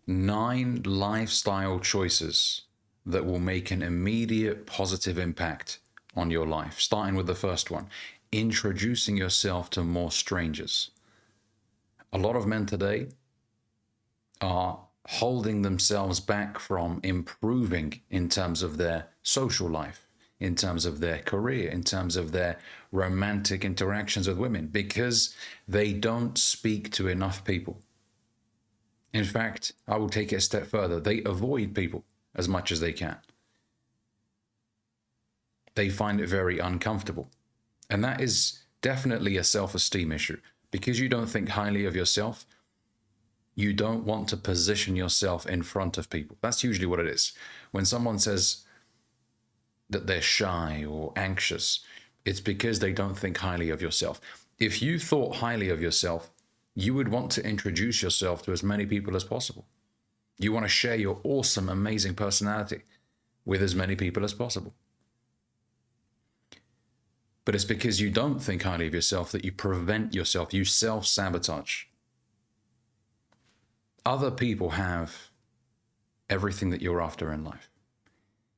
9 lifestyle choices that will make an immediate positive impact on your life. Starting with the first one, introducing yourself to more strangers. A lot of men today are holding themselves back from improving in terms of their social life, in terms of their career, in terms of their romantic interactions with women, because they don't speak to enough people. In fact, I will take it a step further. They avoid people as much as they can. They find it very uncomfortable. And that is definitely a self-esteem issue. Because you don't think highly of yourself, you don't want to position yourself in front of people. That's usually what it is. When someone says that they're shy or anxious, it's because they don't think highly of yourself. If you thought highly of yourself, you would want to introduce yourself to as many people as possible. You want to share your awesome, amazing personality with as many people as possible. But it's because you don't think highly of yourself that you prevent yourself, you self-sabotage. Other people have everything that you're after in life.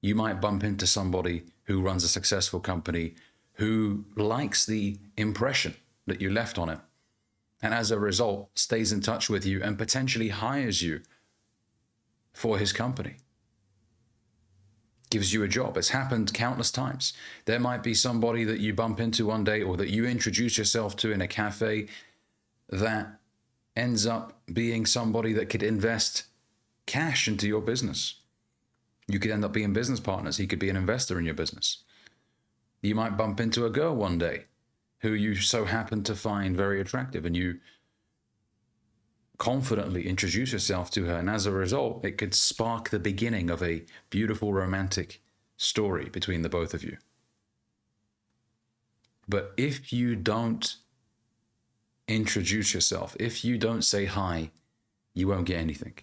You might bump into somebody who runs a successful company who likes the impression that you left on him, and as a result stays in touch with you and potentially hires you for his company, gives you a job. It's happened countless times. There might be somebody that you bump into one day or that you introduce yourself to in a cafe that ends up being somebody that could invest cash into your business. You could end up being business partners. He could be an investor in your business. You might bump into a girl one day who you so happen to find very attractive, and you confidently introduce yourself to her, and as a result, it could spark the beginning of a beautiful romantic story between the both of you. But if you don't introduce yourself, if you don't say hi, you won't get anything.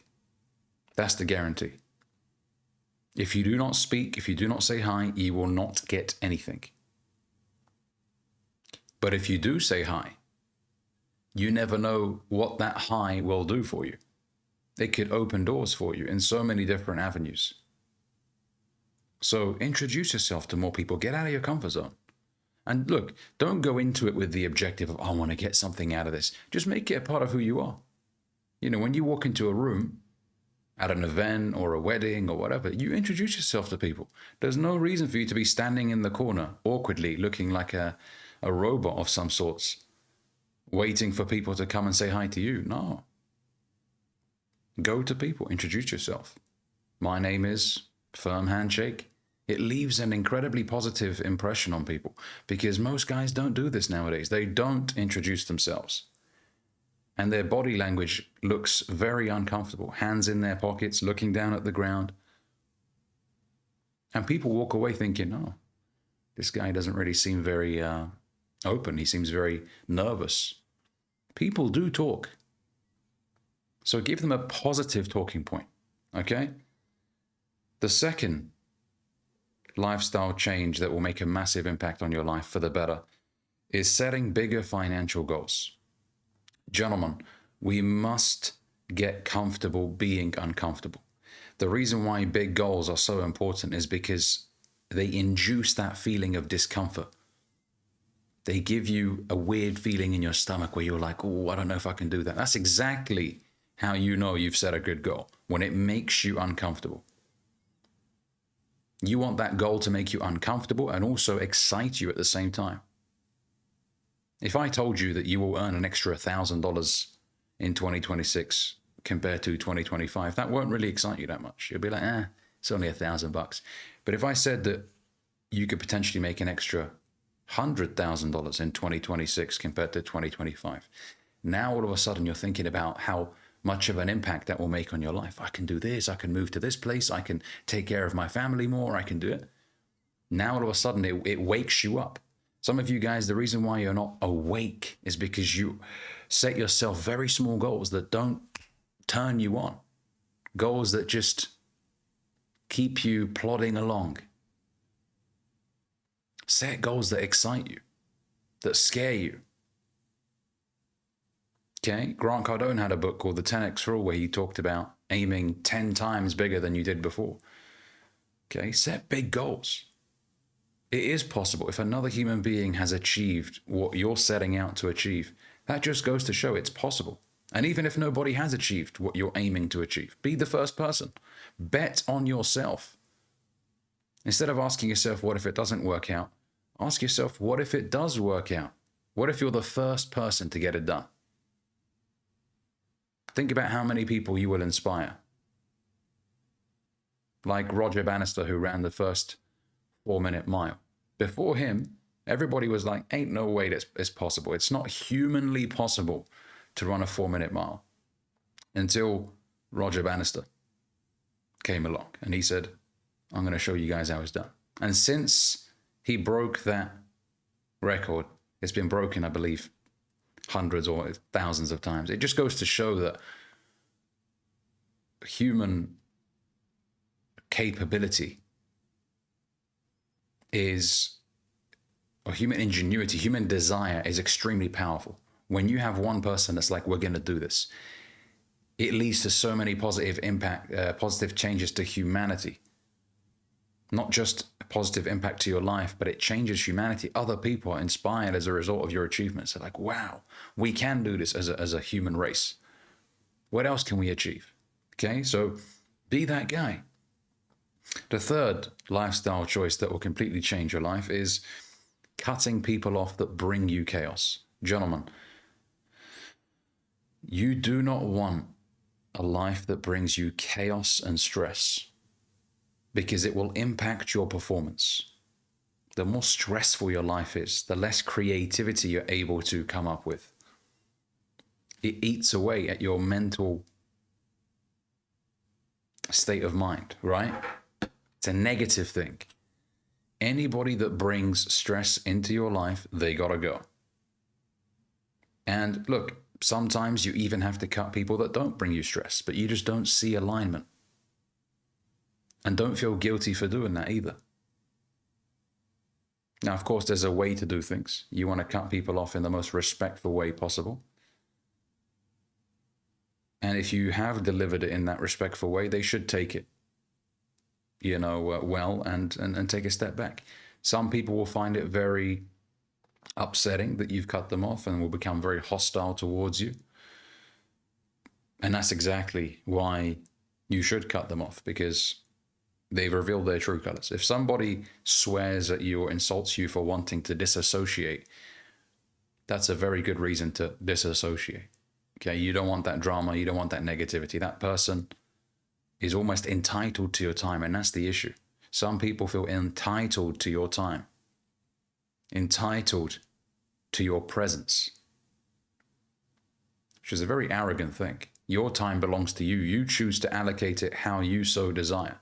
That's the guarantee. If you do not speak, if you do not say hi, you will not get anything. But if you do say hi, you never know what that hi will do for you. It could open doors for you in so many different avenues. So introduce yourself to more people. Get out of your comfort zone. And look, don't go into it with the objective of, I want to get something out of this. Just make it a part of who you are. You know, when you walk into a room at an event or a wedding or whatever, you introduce yourself to people. There's no reason for you to be standing in the corner awkwardly looking like a robot of some sorts, waiting for people to come and say hi to you. No. Go to people, introduce yourself. My name is, firm handshake. It leaves an incredibly positive impression on people because most guys don't do this nowadays. They don't introduce themselves. And their body language looks very uncomfortable. Hands in their pockets, looking down at the ground. And people walk away thinking, oh, this guy doesn't really seem very open. He seems very nervous. People do talk. So give them a positive talking point, okay? The second lifestyle change that will make a massive impact on your life for the better is setting bigger financial goals. Gentlemen, we must get comfortable being uncomfortable. The reason why big goals are so important is because they induce that feeling of discomfort. They give you a weird feeling in your stomach where you're like, oh, I don't know if I can do that. That's exactly how you know you've set a good goal, when it makes you uncomfortable. You want that goal to make you uncomfortable and also excite you at the same time. If I told you that you will earn an extra $1,000 in 2026 compared to 2025, that won't really excite you that much. You'll be like, it's only $1,000. But if I said that you could potentially make an extra $100,000 in 2026 compared to 2025, now all of a sudden you're thinking about how much of an impact that will make on your life. I can do this, I can move to this place, I can take care of my family more, I can do it. Now all of a sudden it wakes you up. Some of you guys, the reason why you're not awake is because you set yourself very small goals that don't turn you on. Goals that just keep you plodding along. Set goals that excite you, that scare you. Okay, Grant Cardone had a book called The 10X Rule where he talked about aiming 10 times bigger than you did before. Okay, set big goals. It is possible. If another human being has achieved what you're setting out to achieve, that just goes to show it's possible. And even if nobody has achieved what you're aiming to achieve, be the first person. Bet on yourself. Instead of asking yourself, what if it doesn't work out? Ask yourself, what if it does work out? What if you're the first person to get it done? Think about how many people you will inspire. Like Roger Bannister, who ran the first 4-minute mile. Before him, everybody was like, ain't no way it's possible. It's not humanly possible to run a 4-minute mile. Until Roger Bannister came along and he said, I'm going to show you guys how it's done. And since he broke that record, it's been broken, I believe, hundreds or thousands of times. It just goes to show that human capability is, or human ingenuity, human desire is extremely powerful. When you have one person that's like, we're going to do this, it leads to so many positive changes to humanity. Not just a positive impact to your life, but it changes humanity. Other people are inspired as a result of your achievements. They're like, wow, we can do this as a human race. What else can we achieve? Okay, so be that guy. The third lifestyle choice that will completely change your life is cutting people off that bring you chaos. Gentlemen, you do not want a life that brings you chaos and stress, because it will impact your performance. The more stressful your life is, the less creativity you're able to come up with. It eats away at your mental state of mind, right? It's a negative thing. Anybody that brings stress into your life, they gotta go. And look, sometimes you even have to cut people that don't bring you stress, but you just don't see alignment. And don't feel guilty for doing that either. Now, of course, there's a way to do things. You want to cut people off in the most respectful way possible. And if you have delivered it in that respectful way, they should take it, well, and take a step back. Some people will find it very upsetting that you've cut them off and will become very hostile towards you. And that's exactly why you should cut them off, because they've revealed their true colors. If somebody swears at you or insults you for wanting to disassociate, that's a very good reason to disassociate. Okay, you don't want that drama, you don't want that negativity. That person is almost entitled to your time, and that's the issue. Some people feel entitled to your time, entitled to your presence, which is a very arrogant thing. Your time belongs to you. You choose to allocate it how you so desire.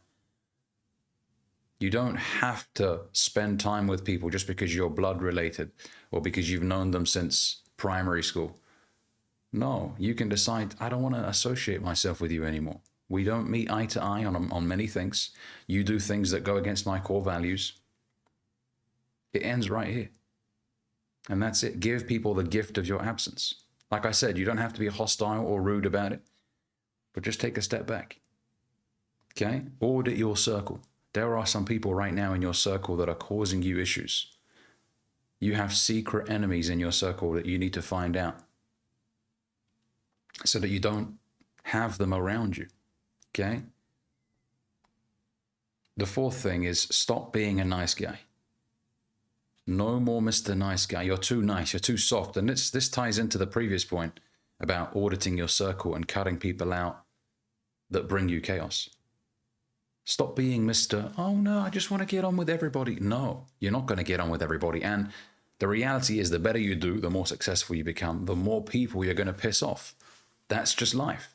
You don't have to spend time with people just because you're blood related or because you've known them since primary school. No, you can decide, I don't want to associate myself with you anymore. We don't meet eye to eye on many things. You do things that go against my core values. It ends right here. And that's it. Give people the gift of your absence. Like I said, you don't have to be hostile or rude about it, but just take a step back. Okay? Audit your circle. There are some people right now in your circle that are causing you issues. You have secret enemies in your circle that you need to find out so that you don't have them around you. Okay? The fourth thing is stop being a nice guy. No more Mr. Nice Guy. You're too nice. You're too soft. And this ties into the previous point about auditing your circle and cutting people out that bring you chaos. Stop being Mr. Oh no, I just want to get on with everybody. No, you're not going to get on with everybody. And the reality is the better you do, the more successful you become, the more people you're going to piss off. That's just life.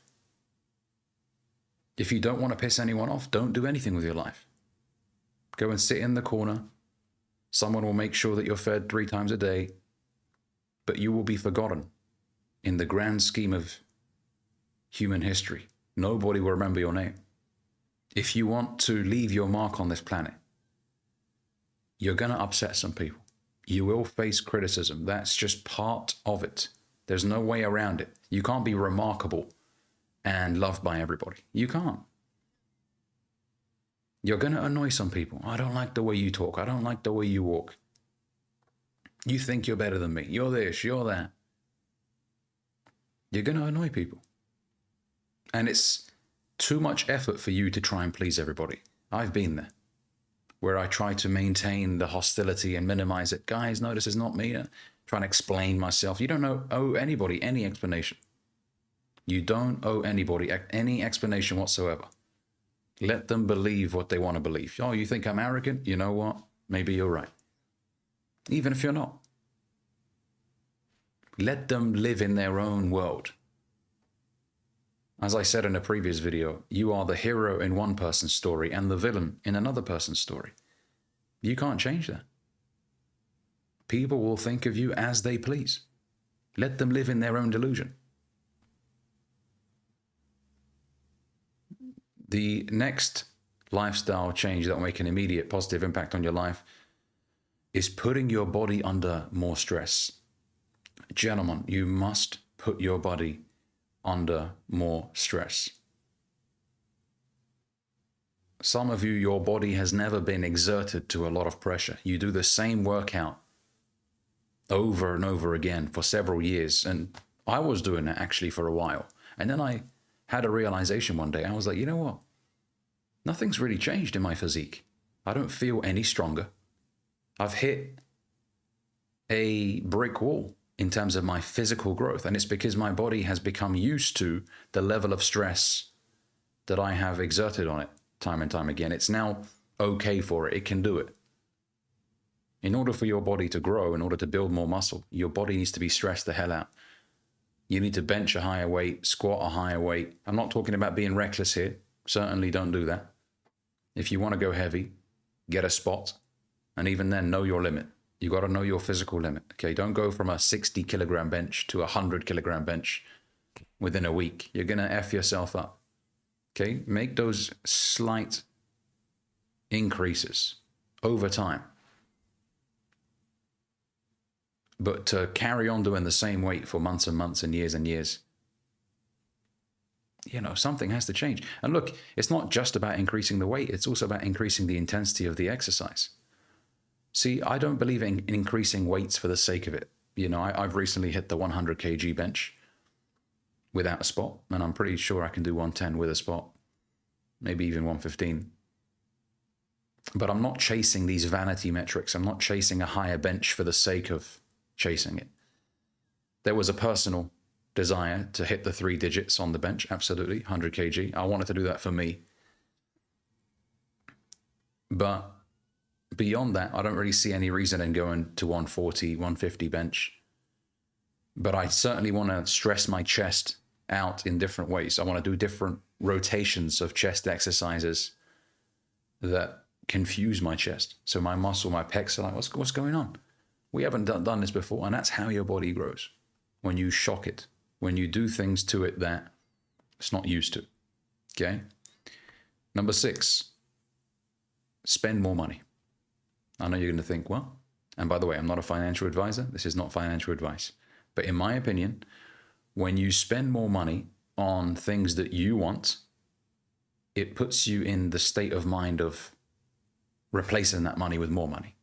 If you don't want to piss anyone off, don't do anything with your life. Go and sit in the corner. Someone will make sure that you're fed 3 times a day, but you will be forgotten in the grand scheme of human history. Nobody will remember your name. If you want to leave your mark on this planet, you're going to upset some people. You will face criticism. That's just part of it. There's no way around it. You can't be remarkable and loved by everybody. You can't. You're going to annoy some people. I don't like the way you talk. I don't like the way you walk. You think you're better than me. You're this, you're that. You're going to annoy people. And it's too much effort for you to try and please everybody. I've been there, where I try to maintain the hostility and minimize it. Guys, no, this is not me. Trying to explain myself. You don't owe anybody any explanation. You don't owe anybody any explanation whatsoever. Let them believe what they want to believe. Oh, you think I'm arrogant? You know what? Maybe you're right. Even if you're not. Let them live in their own world. As I said in a previous video, you are the hero in one person's story and the villain in another person's story. You can't change that. People will think of you as they please. Let them live in their own delusion. The next lifestyle change that will make an immediate positive impact on your life is putting your body under more stress. Gentlemen, you must put your body under more stress. Some of you, your body has never been exerted to a lot of pressure. You do the same workout over and over again for several years. And I was doing that actually for a while. And then I had a realization one day. I was like, you know what? Nothing's really changed in my physique. I don't feel any stronger. I've hit a brick wall in terms of my physical growth. And it's because my body has become used to the level of stress that I have exerted on it time and time again. It's now okay for it. It can do it. In order for your body to grow, in order to build more muscle, your body needs to be stressed the hell out. You need to bench a higher weight, squat a higher weight. I'm not talking about being reckless here. Certainly don't do that. If you want to go heavy, get a spot. And even then, know your limit. You got to know your physical limit. Okay, don't go from a 60 kilogram bench to a 100 kilogram bench within a week. You're going to F yourself up. Okay, make those slight increases over time. But to carry on doing the same weight for months and months and years, you know, something has to change. And look, it's not just about increasing the weight. It's also about increasing the intensity of the exercise. See, I don't believe in increasing weights for the sake of it. You know, I've recently hit the 100 kg bench without a spot, and I'm pretty sure I can do 110 with a spot, maybe even 115. But I'm not chasing these vanity metrics. I'm not chasing a higher bench for the sake of chasing it. There was a personal desire to hit the 3 digits on the bench, absolutely, 100 kg. I wanted to do that for me. But beyond that, I don't really see any reason in going to 140, 150 bench. But I certainly want to stress my chest out in different ways. I want to do different rotations of chest exercises that confuse my chest. So my muscle, my pecs are like, what's going on? We haven't done this before. And that's how your body grows. When you shock it, when you do things to it that it's not used to. Okay. Number 6, spend more money. I know you're going to think, well, and by the way, I'm not a financial advisor. This is not financial advice. But in my opinion, when you spend more money on things that you want, it puts you in the state of mind of replacing that money with more money.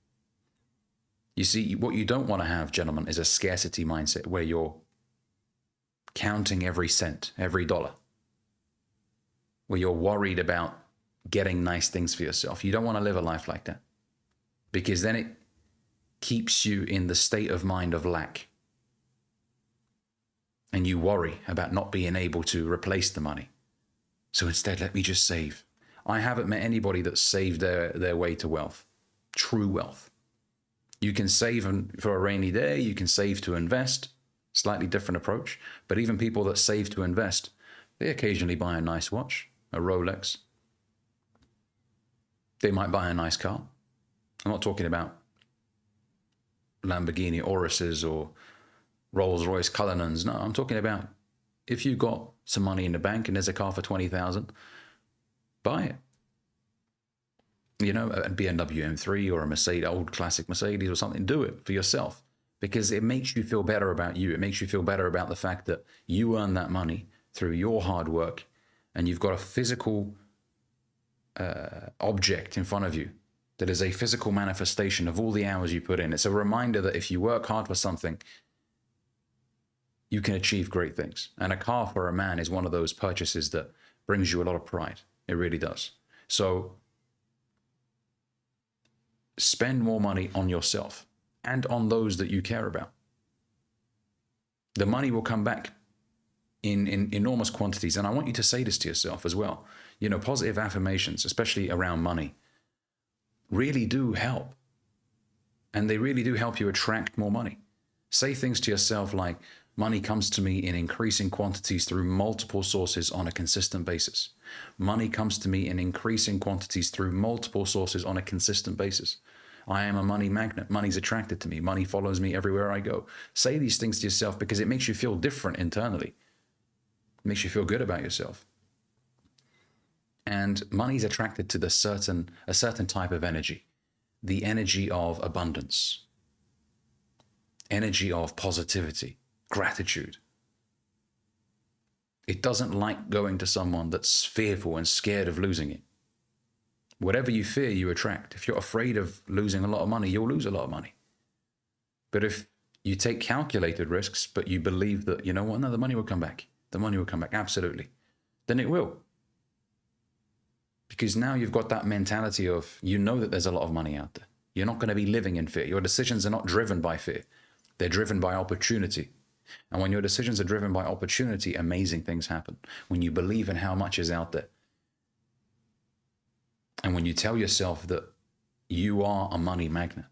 You see, what you don't want to have, gentlemen, is a scarcity mindset where you're counting every cent, every dollar, where you're worried about getting nice things for yourself. You don't want to live a life like that, because then it keeps you in the state of mind of lack. And you worry about not being able to replace the money. So instead, let me just save. I haven't met anybody that's saved their way to wealth, true wealth. You can save for a rainy day. You can save to invest. Slightly different approach. But even people that save to invest, they occasionally buy a nice watch, a Rolex. They might buy a nice car. I'm not talking about Lamborghini Auruses or Rolls-Royce Cullinans. No, I'm talking about if you got some money in the bank and there's a car for 20,000, buy it. You know, a BMW M3 or a Mercedes, old classic Mercedes or something. Do it for yourself, because it makes you feel better about you. It makes you feel better about the fact that you earned that money through your hard work, and you've got a physical object in front of you that is a physical manifestation of all the hours you put in. It's a reminder that if you work hard for something, you can achieve great things. And a car for a man is one of those purchases that brings you a lot of pride. It really does. So spend more money on yourself and on those that you care about. The money will come back in enormous quantities. And I want you to say this to yourself as well. You know, positive affirmations, especially around money, really do help. And they really do help you attract more money. Say things to yourself like, money comes to me in increasing quantities through multiple sources on a consistent basis. Money comes to me in increasing quantities through multiple sources on a consistent basis. I am a money magnet. Money's attracted to me. Money follows me everywhere I go. Say these things to yourself because it makes you feel different internally. It makes you feel good about yourself. And money's attracted to a certain type of energy, the energy of abundance, energy of positivity, gratitude. It doesn't like going to someone that's fearful and scared of losing it. Whatever you fear, you attract. If you're afraid of losing a lot of money, you'll lose a lot of money. But if you take calculated risks, but you believe that, you know what, no, the money will come back. The money will come back, absolutely. Then it will. Because now you've got that mentality of, you know that there's a lot of money out there. You're not going to be living in fear. Your decisions are not driven by fear. They're driven by opportunity. And when your decisions are driven by opportunity, amazing things happen. When you believe in how much is out there. And when you tell yourself that you are a money magnet,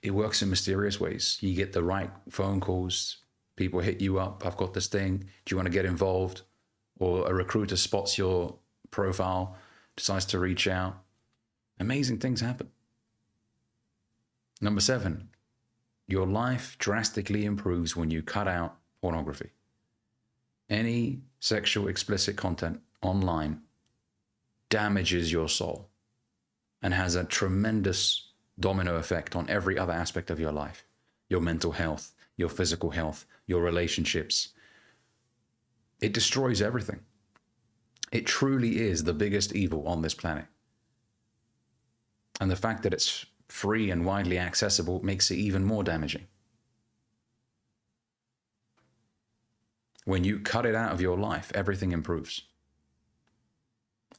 it works in mysterious ways. You get the right phone calls. People hit you up. I've got this thing. Do you want to get involved? Or a recruiter spots your profile, decides to reach out. Amazing things happen. Number 7, your life drastically improves when you cut out pornography. Any sexual explicit content online damages your soul and has a tremendous domino effect on every other aspect of your life. Your mental health, your physical health, your relationships. It destroys everything. It truly is the biggest evil on this planet. And the fact that it's free and widely accessible makes it even more damaging. When you cut it out of your life, everything improves.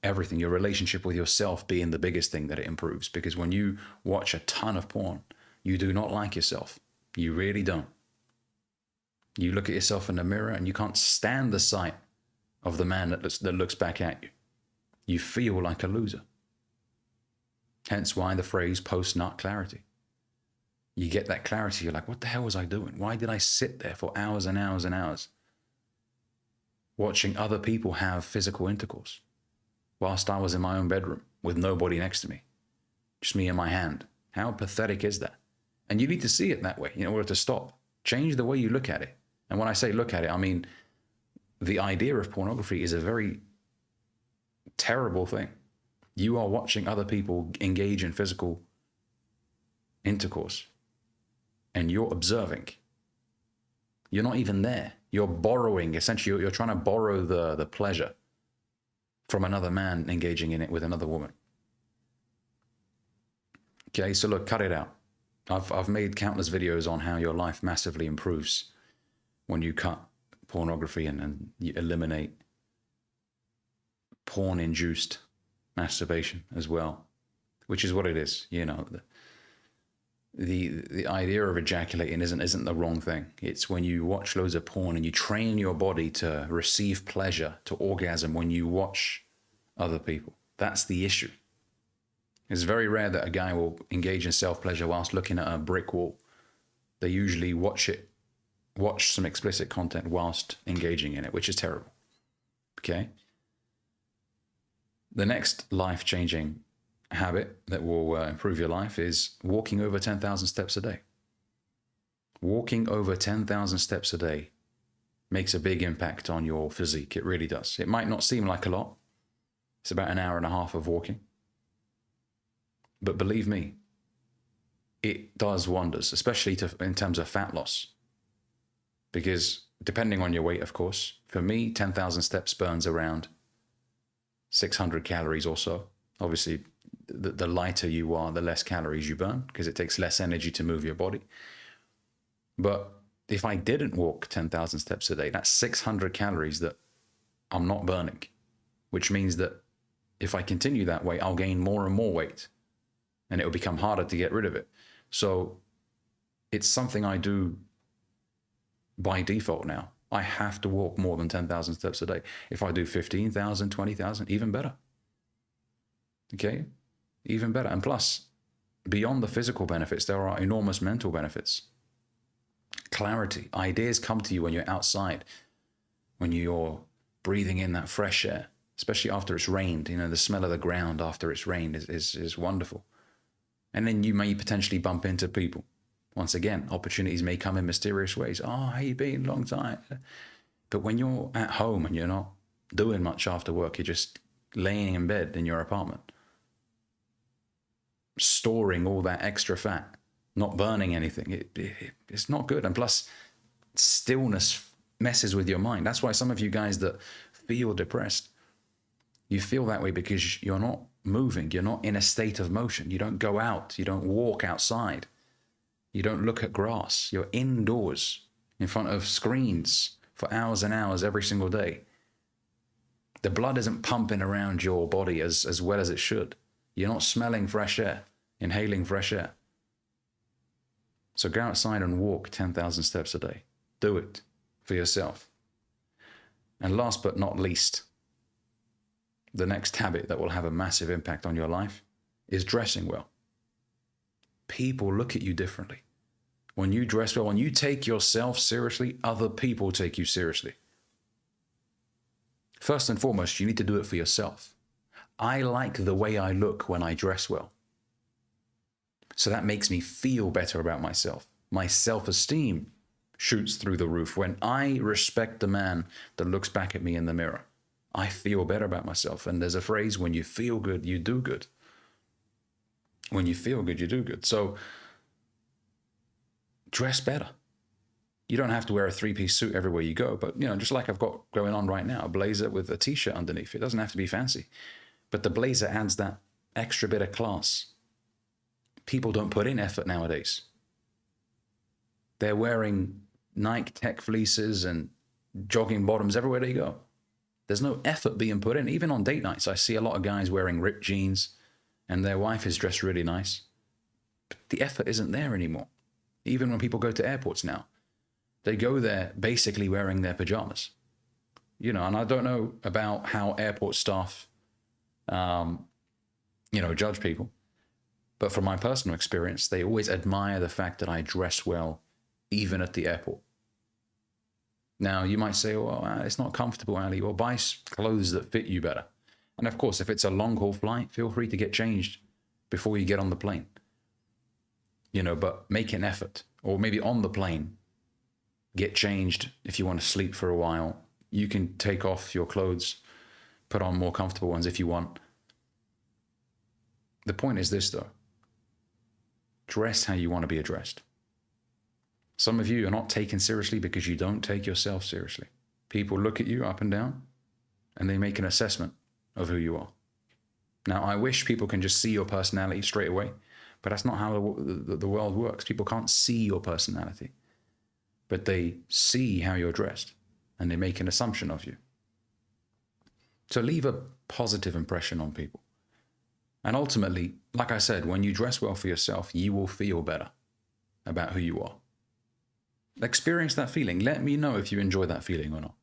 Everything, your relationship with yourself being the biggest thing that it improves. Because when you watch a ton of porn, you do not like yourself. You really don't. You look at yourself in the mirror and you can't stand the sight of the man that looks back at you. You feel like a loser. Hence why the phrase post-nut clarity. You get that clarity, you're like, what the hell was I doing? Why did I sit there for hours and hours and hours watching other people have physical intercourse whilst I was in my own bedroom with nobody next to me, just me and my hand? How pathetic is that? And you need to see it that way in order to stop. Change the way you look at it. And when I say look at it, I mean the idea of pornography is a very terrible thing. You are watching other people engage in physical intercourse and you're observing. You're not even there. You're borrowing, essentially, you're trying to borrow the pleasure from another man engaging in it with another woman. Okay, so look, cut it out. I've made countless videos on how your life massively improves when you cut pornography and you eliminate porn-induced masturbation as well, which is what it is. You know, the idea of ejaculating isn't the wrong thing. It's when you watch loads of porn and you train your body to receive pleasure, to orgasm when you watch other people. That's the issue. It's very rare that a guy will engage in self-pleasure whilst looking at a brick wall. They usually watch some explicit content whilst engaging in it, which is terrible. Okay? The next life-changing habit that will improve your life is walking over 10,000 steps a day. Walking over 10,000 steps a day makes a big impact on your physique. It really does. It might not seem like a lot. It's about an hour and a half of walking. But believe me, it does wonders, especially in terms of fat loss. Because depending on your weight, of course. For me, 10,000 steps burns around 600 calories or so. Obviously, the lighter you are, the less calories you burn, because it takes less energy to move your body. But if I didn't walk 10,000 steps a day, that's 600 calories that I'm not burning, which means that if I continue that way, I'll gain more and more weight, and it'll become harder to get rid of it. So it's something I do by default now. I have to walk more than 10,000 steps a day. If I do 15,000, 20,000, even better. Okay? Even better. And plus, beyond the physical benefits, there are enormous mental benefits. Clarity. Ideas come to you when you're outside, when you're breathing in that fresh air, especially after it's rained. You know, the smell of the ground after it's rained is wonderful. And then you may potentially bump into people. Once again, opportunities may come in mysterious ways. Oh, how you been? Long time. But when you're at home and you're not doing much after work, you're just laying in bed in your apartment, storing all that extra fat, not burning anything, it's not good. And plus, stillness messes with your mind. That's why some of you guys that feel depressed, you feel that way because you're not moving. You're not in a state of motion. You don't go out. You don't walk outside. You don't look at grass. You're indoors in front of screens for hours and hours every single day. The blood isn't pumping around your body as well as it should. You're not smelling fresh air, inhaling fresh air. So go outside and walk 10,000 steps a day. Do it for yourself. And last but not least, the next habit that will have a massive impact on your life is dressing well. People look at you differently. When you dress well, when you take yourself seriously, other people take you seriously. First and foremost, you need to do it for yourself. I like the way I look when I dress well. So that makes me feel better about myself. My self-esteem shoots through the roof. When I respect the man that looks back at me in the mirror, I feel better about myself. And there's a phrase, when you feel good, you do good. When you feel good, you do good. So dress better. You don't have to wear a three-piece suit everywhere you go, but just like I've got going on right now, a blazer with a t-shirt underneath. It doesn't have to be fancy, but the blazer adds that extra bit of class. People don't put in effort nowadays. They're wearing Nike Tech fleeces and jogging bottoms everywhere they go. There's no effort being put in. Even on date nights, I see a lot of guys wearing ripped jeans and their wife is dressed really nice. But the effort isn't there anymore. Even when people go to airports now, they go there basically wearing their pajamas. And I don't know about how airport staff, judge people. But from my personal experience, they always admire the fact that I dress well, even at the airport. Now, you might say, well, it's not comfortable, Ali. Well, buy clothes that fit you better. And of course, if it's a long-haul flight, feel free to get changed before you get on the plane. But make an effort. Or maybe on the plane, get changed if you want to sleep for a while. You can take off your clothes, put on more comfortable ones if you want. The point is this, though. Dress how you want to be addressed. Some of you are not taken seriously because you don't take yourself seriously. People look at you up and down, and they make an assessment of who you are. Now, I wish people can just see your personality straight away, but that's not how the world works. People can't see your personality, but they see how you're dressed, and they make an assumption of you. So leave a positive impression on people. And ultimately, like I said, when you dress well for yourself, you will feel better about who you are. Experience that feeling. Let me know if you enjoy that feeling or not.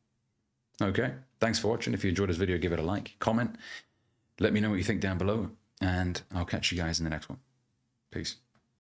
Okay, thanks for watching. If you enjoyed this video, give it a like, comment. Let me know what you think down below, and I'll catch you guys in the next one. Peace.